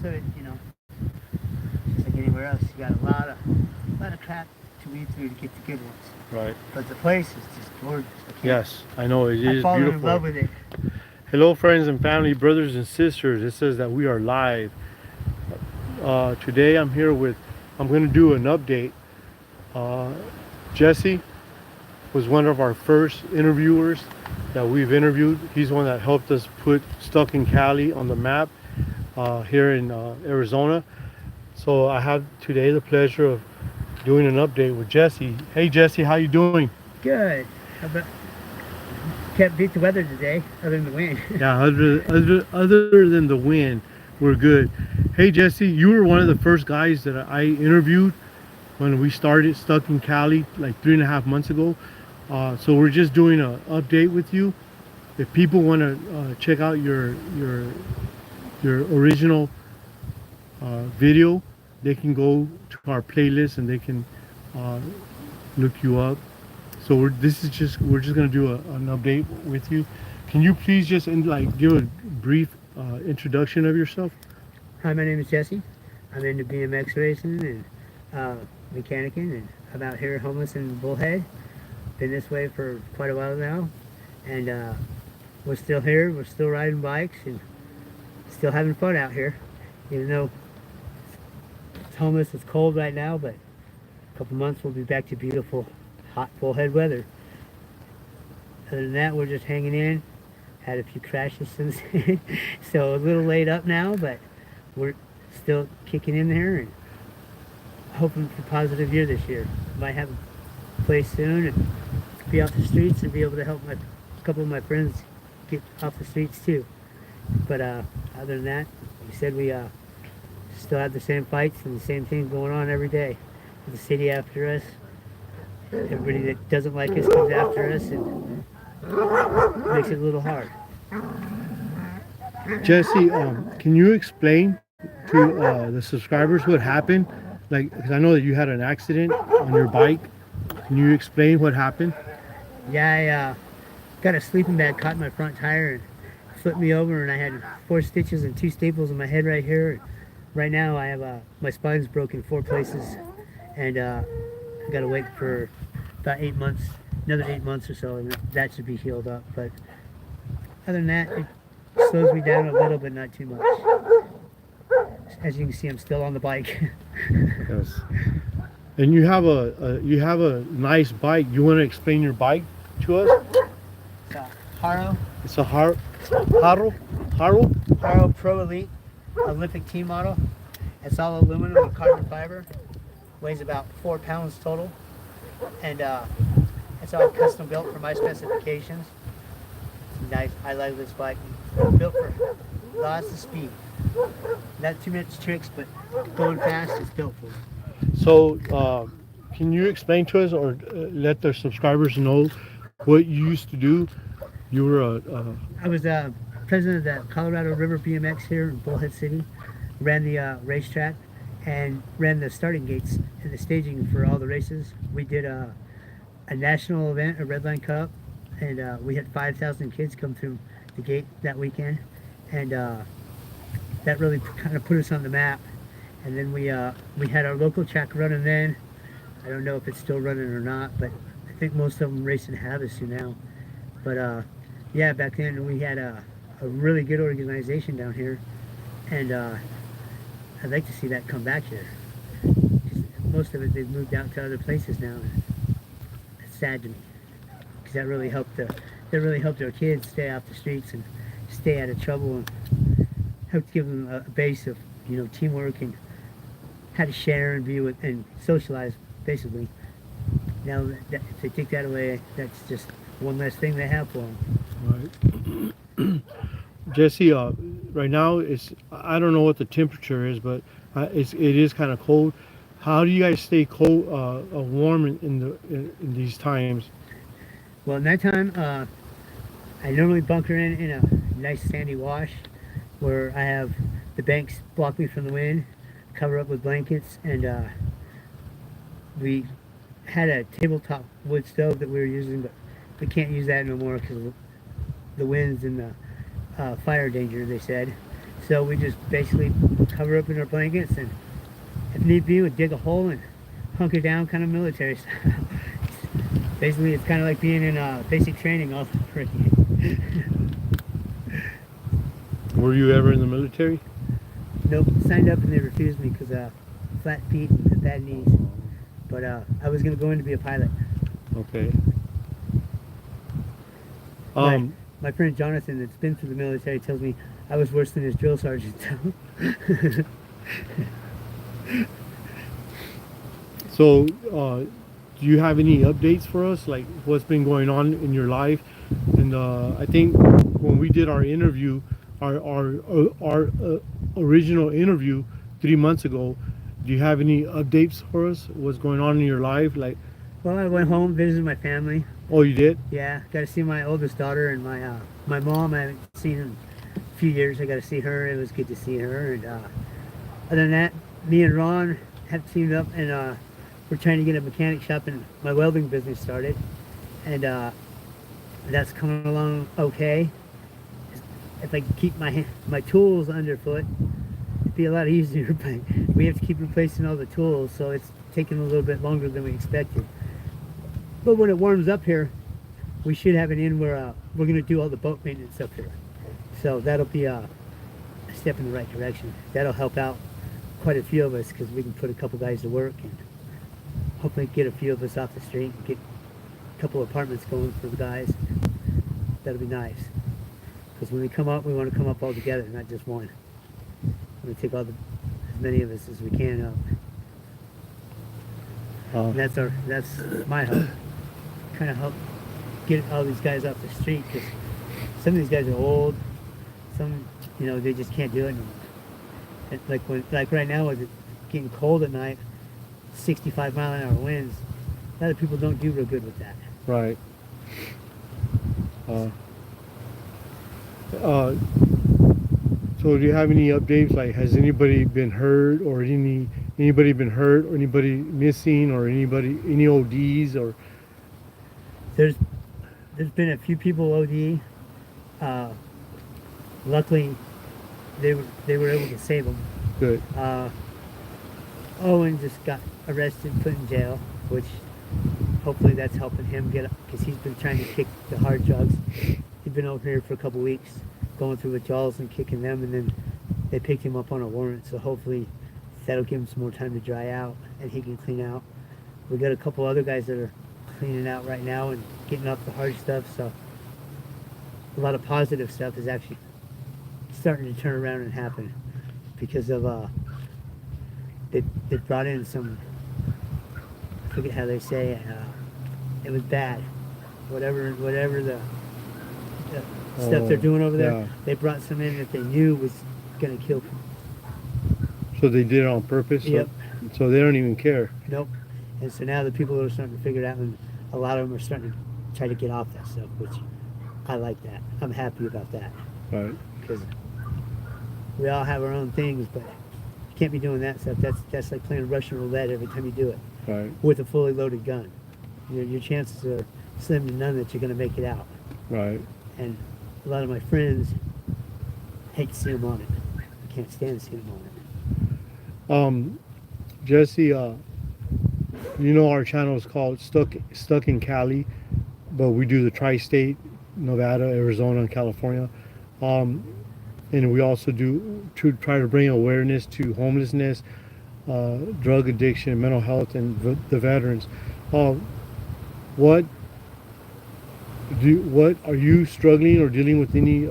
of it, just like anywhere else, you got a lot of crap to weed through to get the good ones. Right. But the place is just gorgeous. Yes, I know it I've is fallen beautiful. in love with it. Hello, friends and family, brothers and sisters. It says that we are live. Today I'm here with, I'm going to do an update. Uh, Jesse was one of our first interviewers that we've interviewed. He's one that helped us put StuckInCali on the map here in Arizona. So I have today the pleasure of doing an update with Jesse. Hey Jesse, how you doing? Good. How about, can't beat the weather today, other than the wind. Yeah, other than the wind, we're good. Hey Jesse, you were one of the first guys that I interviewed when we started StuckInCali like 3.5 months ago. So we're just doing an update with you. If people want to check out your original video, they can go to our playlist and they can uh, look you up. So we're just gonna do an update with you. Can you please just give a brief introduction of yourself? Hi, my name is Jesse. I'm into BMX racing and mechanicking, and I'm out here homeless in Bullhead. Been this way for quite a while now, and we're still here. We're still riding bikes and still having fun out here, even though it's homeless. It's cold right now, but a couple months we'll be back to beautiful, hot Bullhead weather. Other than that, we're just hanging in. Had a few crashes since, so a little laid up now, but we're still kicking in there and hoping for a positive year this year. Might have a place soon and be off the streets and be able to help a couple of my friends get off the streets too. But other than that, like I said, we still have the same fights and the same things going on every day. The city after us, everybody that doesn't like us comes after us, and makes it a little hard. Jesse, can you explain to the subscribers what happened? Like, because I know that you had an accident on your bike. Can you explain what happened? Yeah, I got a sleeping bag caught in my front tire and flipped me over, and I had 4 stitches and 2 staples in my head right here. And right now I have my spine's broken 4 places, and I got to wait for about 8 months, another 8 months or so, and that should be healed up. But other than that, it slows me down a little, but not too much. As you can see, I'm still on the bike. Yes. And you have a nice bike. You want to explain your bike to us? It's a Haro It's a Haro. Pro Elite Olympic team model. It's all aluminum and carbon fiber. Weighs about 4 pounds total, and it's all custom built for my specifications. It's nice. I like this bike. Built for lots of speed. Not too much tricks, but going fast it's built for. So, can you explain to us or let the subscribers know what you used to do? You were I was president of the Colorado River BMX here in Bullhead City. Ran the racetrack and ran the starting gates and the staging for all the races. We did a national event, a Redline Cup, and we had 5,000 kids come through the gate that weekend, and that really kind of put us on the map. And then we had our local track running then. I don't know if it's still running or not, but I think most of them racing Havasu now. But yeah, back then we had a really good organization down here, and I'd like to see that come back here. Most of it, they've moved out to other places now. And it's sad to me, because that really helped our kids stay off the streets and stay out of trouble, and helped give them a base of teamwork and how to share and be with and socialize, basically. Now if they take that away, that's just one less thing they have for them. right. Jesse, right now I don't know what the temperature is, but it is kind of cold. How do you guys stay cold, warm in these times? Well, in that time, I normally bunker in a nice sandy wash where I have the banks block me from the wind, cover up with blankets, and we had a tabletop wood stove that we were using, but we can't use that no more because of the winds and the fire danger, they said. So we just basically cover up in our blankets, and if need be, we dig a hole and hunker down, kind of military style. Basically, it's kind of like being in basic training all over again. Were you ever in the military? Nope, signed up and they refused me because flat feet and bad knees. But I was going to go in to be a pilot. Okay. My friend Jonathan, that's been through the military, tells me I was worse than his drill sergeant. So, do you have any updates for us, like what's been going on in your life? And I think when we did our interview, our original interview 3 months ago, do you have any updates for us? What's going on in your life? Like, Well, I went home, visited my family. oh, you did? Yeah, got to see my oldest daughter and my mom. I haven't seen in a few years. I got to see her. It was good to see her. And other than that, me and Ron have teamed up, and we're trying to get a mechanic shop and my welding business started. And that's coming along okay. If I could keep my tools underfoot, it'd be a lot easier. But we have to keep replacing all the tools, so it's taking a little bit longer than we expected. But when it warms up here, we should have it in where we're going to do all the boat maintenance up here. So that'll be a step in the right direction. That'll help out quite a few of us because we can put a couple guys to work and hopefully get a few of us off the street and get a couple apartments going for the guys. That'll be nice. Because when we come up, we want to come up all together, not just one. We want to take as many of us as we can up. And that's my hope. Kind of help get all these guys off the street, because some of these guys are old. Some, they just can't do it anymore. And like right now, with it getting cold at night, 65-mile-an-hour winds, a lot of people don't do real good with that. Right. So do you have any updates? Like, has anybody been hurt, or anybody been hurt, or anybody missing, or any ODs, or? There's been a few people OD. Luckily, they were able to save them. Good. Owen just got arrested, put in jail, which hopefully that's helping him get up, because he's been trying to kick the hard drugs. He'd been over here for a couple weeks, going through withdrawals and kicking them, and then they picked him up on a warrant, so hopefully that'll give him some more time to dry out and he can clean out. We got a couple other guys that are cleaning out right now and getting off the hard stuff, so a lot of positive stuff is actually starting to turn around and happen because of they brought in some, I forget how they say it, it was bad, whatever the stuff they're doing over there. Yeah. They brought some in that they knew was going to kill people. So they did it on purpose? Yep. So they don't even care? Nope. And so now the people are starting to figure it out, and a lot of them are starting to try to get off that stuff, which I like that. I'm happy about that. Right. Because we all have our own things, but you can't be doing that stuff. That's like playing Russian roulette every time you do it. Right. With a fully loaded gun. Your chances are slim to none that you're going to make it out. Right. And a lot of my friends hate to see them on it. I can't stand to see them on it. Jesse, our channel is called StuckInCali, but we do the tri-state, Nevada, Arizona, and California. And we also do to try to bring awareness to homelessness, drug addiction, mental health, and the veterans. What are you struggling or dealing with any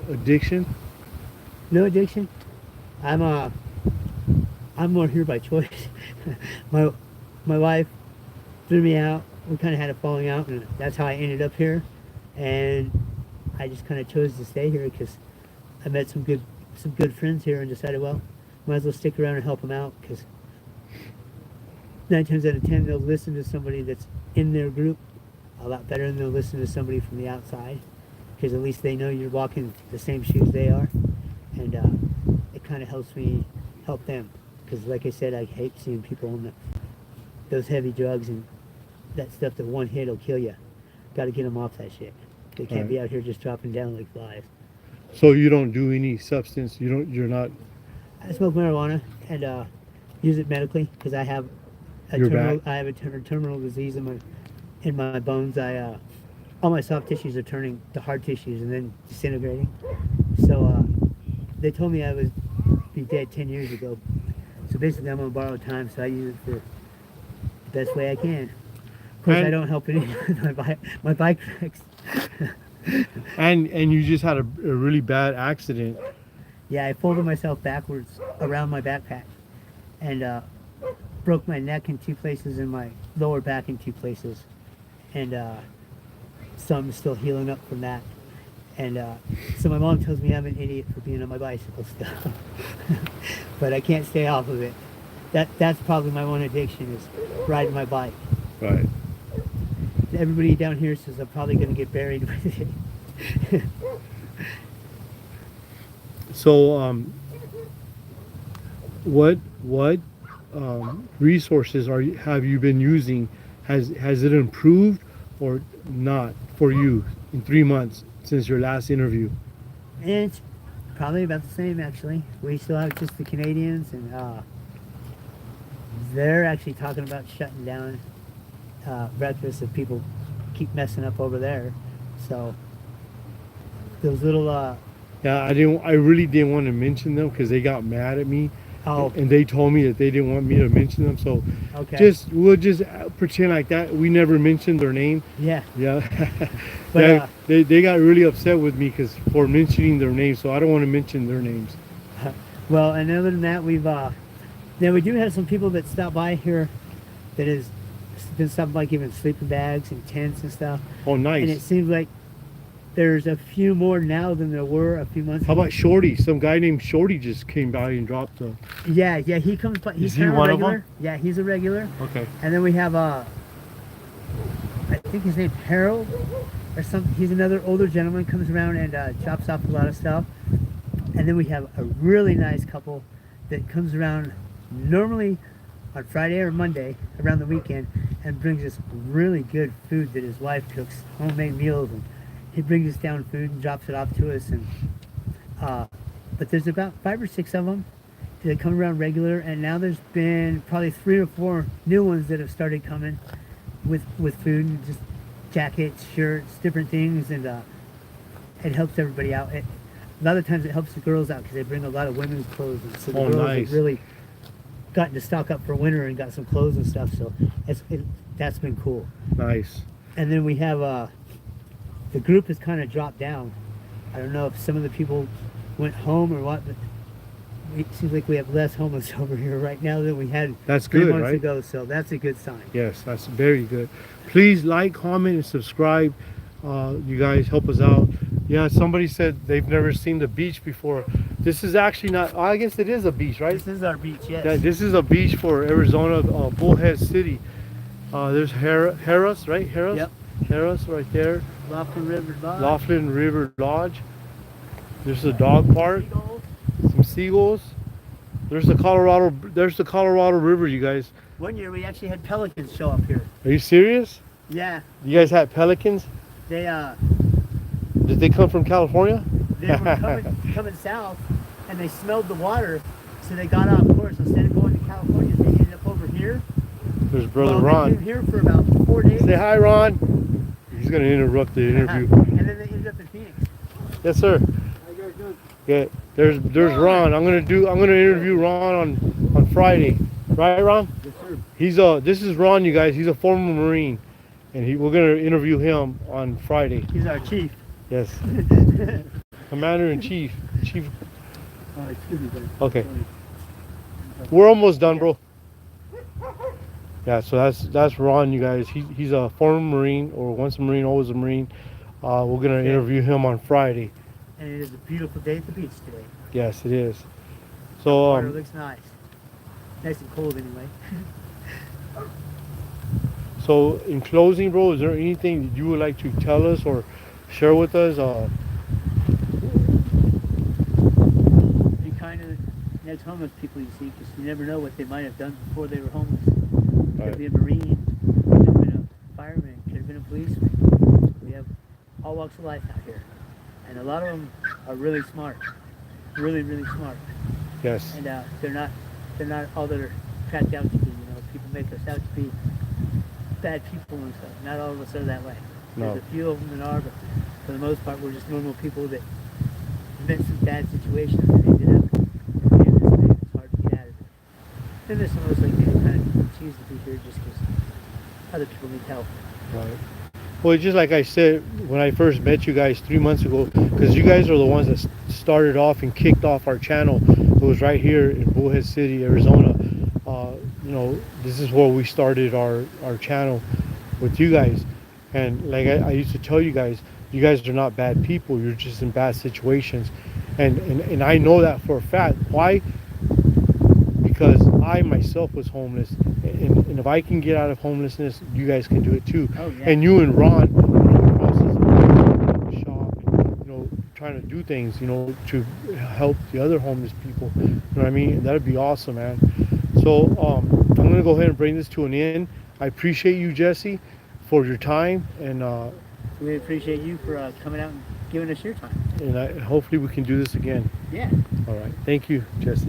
addiction? No addiction. I'm more here by choice. my wife threw me out. We kind of had a falling out, and that's how I ended up here. And I just kind of chose to stay here because I met some good friends here and decided, well, might as well stick around and help them out, because 9 times out of 10 they'll listen to somebody that's in their group a lot better than they'll listen to somebody from the outside, because at least they know you're walking the same shoes they are, and it kind of helps me help them, because like I said, I hate seeing people on those heavy drugs and that stuff that one hit will kill you. Got to get them off that shit. They can't be out here just dropping down like flies. So you don't do any substance. You're not I smoke marijuana and use it medically because your back. I have a terminal disease in my bones. All my soft tissues are turning to hard tissues and then disintegrating. So they told me I would be dead 10 years ago. So basically, I'm on borrowed time, so I use it for the best way I can. Of course, I And don't help any my bike wrecks. and you just had a really bad accident. Yeah, I folded myself backwards around my backpack and broke my neck in two places and my lower back in two places. And so I'm still healing up from that. And so my mom tells me I'm an idiot for being on my bicycle still. But I can't stay off of it. That's probably my one addiction is riding my bike. Right. Everybody down here says I'm probably going to get buried with it. So what resources have you been using? Has it improved or not for you in 3 months since your last interview? And it's probably about the same, actually. We still have just the Canadians, and they're actually talking about shutting down breakfast if people keep messing up over there. So those little Yeah, I really didn't want to mention them because they got mad at me, oh, and they told me that they didn't want me to mention them. So okay, we'll just pretend like that we never mentioned their name. yeah. Yeah. But Yeah, they got really upset with me because for mentioning their names, so I don't want to mention their names. well, and other than that, now we do have some people that stop by here that has been stopping by giving sleeping bags and tents and stuff. Oh, And it nice. seems like there's a few more now than there were a few months How ago. about Shorty? Some guy named Shorty just came by and dropped the. Yeah, he comes by. He's Is he kind of one of regular. them? Yeah, he's a regular. Okay. And then we have I think his name's Harold or something. He's another older gentleman, comes around and chops off a lot of stuff. And then we have a really nice couple that comes around normally on Friday or Monday around the weekend and brings us really good food that his wife cooks, homemade meals, and he brings us down food and drops it off to us. And but there's about 5 or 6 of them that come around regular, and now there's been probably 3 or 4 new ones that have started coming with food and just jackets, shirts, different things, and it helps everybody out. A lot of times it helps the girls out because they bring a lot of women's clothes, and so the Oh, girls nice. have really gotten to stock up for winter and got some clothes and stuff. So that's been cool. Nice. And then we have the group has kind of dropped down. I don't know if some of the people went home or what, but it seems like we have less homeless over here right now than we had That's 3 good, months right? ago. So that's a good sign. Yes, that's very good. Please like, comment, and subscribe. You guys help us out. Yeah, somebody said they've never seen the beach before. This is actually not. I guess it is a beach, right? This is our beach, yes. Yeah, this is a beach for Arizona, Bullhead City. There's Harris, right? Harris. Yep. Harris right there. Laughlin River Lodge. Laughlin River Lodge. There's a dog park. Seagulls. Some seagulls. There's the Colorado River, you guys. One year we actually had pelicans show up here. Are you serious? Yeah, You guys had pelicans? they Did they come from California? were coming south, and they smelled the water, so they got off course. Instead of going to California, they ended up over here. There's Brother Well, they Ron. came here for about 4 days. Say hi, Ron. He's gonna interrupt the interview. And then they ended up in Phoenix. Yes, sir. How you guys doing? Yeah. There's Ron. I'm gonna interview Ron on Friday. Right, Ron? Yes, sir. This is Ron, you guys. He's a former Marine, and we're gonna interview him on Friday. He's our chief. Yes. Commander in Chief. Chief. Excuse me, buddy. Okay. We're almost done, bro. Yeah, so that's Ron, you guys. He's a former Marine, or once a Marine, always a Marine. We're gonna interview him on Friday. And it is a beautiful day at the beach today. Yes, it is. So Water looks nice. Nice and cold anyway. So in closing, bro, is there anything that you would like to tell us or share with us? Be kind to the next homeless people you see, because you never know what they might have done before they were homeless. Could Right. be a Marine, could have been a fireman, could have been a policeman. We have all walks of life out here. And a lot of them are really smart, really smart, Yes. and they're not all they're cracked out to be. You know, people make us out to be bad people and stuff. Not all of us are that way. No. There's a few of them that are, but for the most part, we're just normal people that met some bad situations and ended up in this way. It's hard to get out of it. And this one was like, they kind of choose to be here just because other people need help. Right. Well, just like I said when I first met you guys 3 months ago, because you guys are the ones that started off and kicked off our channel. It was right here in Bullhead City, Arizona. You know, this is where we started our channel with you guys. And like I used to tell you guys are not bad people. You're just in bad situations. And I know that for a fact. Why? Because I myself was homeless, and if I can get out of homelessness, you guys can do it too. Oh, yeah. And you and Ron are in the process of opening a shop, and, you know, trying to do things, you know, to help the other homeless people. You know what I mean? That'd be awesome, man. So I'm gonna go ahead and bring this to an end. I appreciate you, Jesse, for your time, and We appreciate you for coming out and giving us your time. hopefully we can do this again. Yeah. All right. Thank you, Jesse.